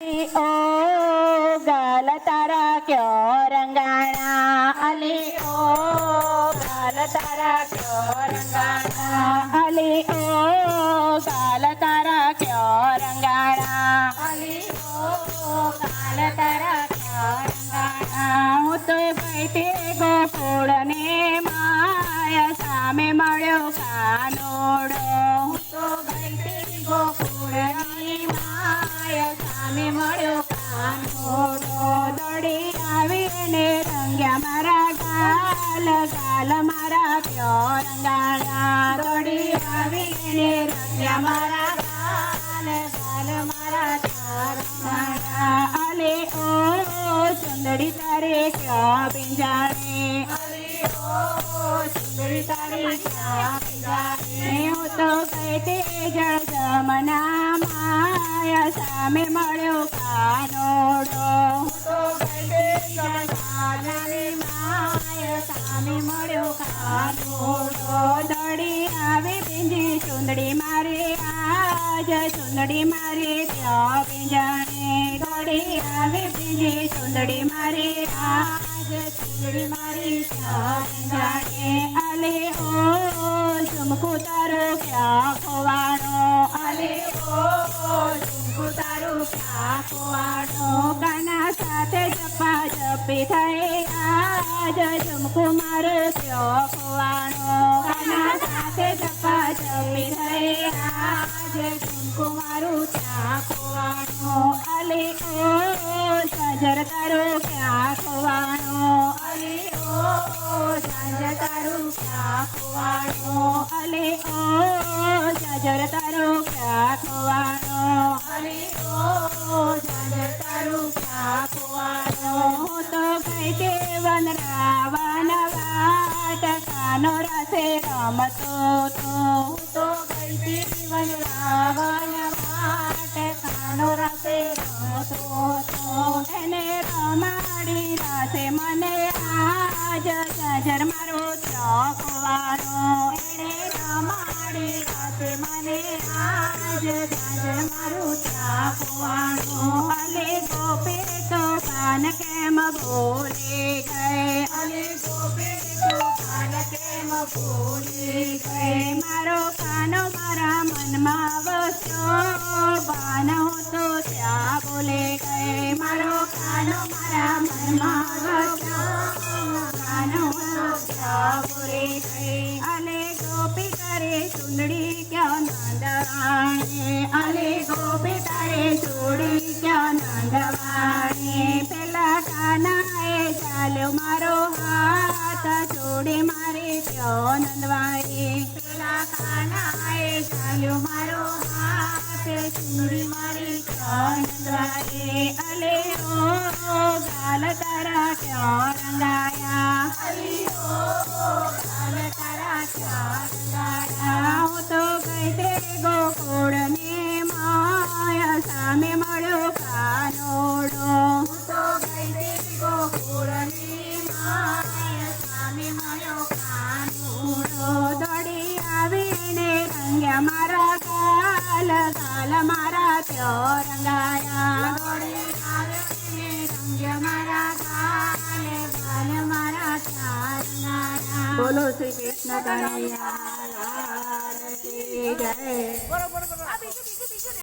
ओ गाल तारा क्यों रंगाना अली ओ गाल तारा क्यों रंगाना अली ओ गाल तारा क्यों रंगाना अली ओ गाल तारा क्यों रंगाना હું તો ગઈ ગોકુળ ને માયા સામે મળ્યો કાનોડો હું તો ગઈ ગોકુળ ની માયા સામે મળ્યો કાનોડો દોડી આવીને રંગ્યા મારા ગાલ ગાલ મારા ક્યો રંગાણા દોડી આવીને રંગ્યા મારા ગાલ ગાલ મારા ક્યો રંગાણા અલે ઓ સુંદરી તારે ક્યાં પિંજાણે અલે ઓ સુંદરી તારે ક્યાં પિંજાણે હું તો ગઈ તે જળ જમના માયા સામે મળ્યો કાનોડો હું તો ગઈ તે જળ જમનાની માયા સામે મળ્યો કાનોડો દોડી આવે પિંજી સુંદરી મારે આજ સુંદરી મારે ક્યાં પિંજાણે દોડી આવે પિંજી સુંદરી મારે આજ સુંદરી મારી ક્યાં પિંજાણે અલે ઓ ઝુમકુ તારો ક્યાં ખોવાણો અલે ઓ ઝુમકુ તારો ક્યાં ખોવાણો કાના સાથે જપા જપી થઈ આજ ઝુમકુ મારો ક્યો ખોવાણો કાના સાથે જપા જપી થઈ આજ ઝુમકુ મારું ક્યાં ખોવાણો અલે ઓ સાજર તારો ક્યાં ખોવાણો અલે ઓ સાજર તારો ક્યાં ખોવાણો અલે ઓ સાજર તારો ક્યાં ખોવાણો અલે ઓ સાજર તારો ક્યાં ખોવાણો હું તો ગઈ તે વન રાવણ વાટ કાનો રાસે રમતો તો હું તો ગઈ તે વન રાવણ વાટ કાનો રાસે રમતો તો એને રમાડી રાસે મને આજ સાજર મારો ચોકવાનો એને રમાડી રાસે મને આજ સાજર મારો ચોકવાનો અલે ગોપે તો કાન કેમ ભૂલે ગયે અલે ગોપે તો કાન કેમ ભૂલે ગયે મારો કાનો મારા મનમાં વસ્યો બાનો તો ત્યાં બોલે ગયે મારો કાનો મારા મનમાં વસ્યો કાનો તો ત્યાં બોલે ગયે અલે ગોપી તારે સુંદરી ક્યાં નંદવાણે અલે ગોપી તારે સુંદરી ક્યાં નંદવાણે પેલા કાનાએ ચાલ્યો મારો હાથ છોડે મારે ક્યો નંદવાણે પેલા કાનાએ ચાલ્યો મારો હાથ ચૂડી મારી ક્યો નંદવાણે અલે ઓ ગાલ તારા ક્યો રંગાયા અલે ઓ ગાલ તારા ક્યો રંગાયા હું તો ગઈ તે ગોકુળ ને માયા સામે મળ્યો કાનોડો હું તો ગઈ તે ગોકુળ ને માયા સામે મળ્યો કાનોડો દોડી આવીને રંગ્યા મારા ગાલ ગાલ મારા ક્યો રંગાયા દોડી આવીને રંગ્યા મારા ગાલ ગાલ મારા ક્યો રંગાયા બોલો શ્રી કૃષ્ણ કનૈયા લાલ કી જય.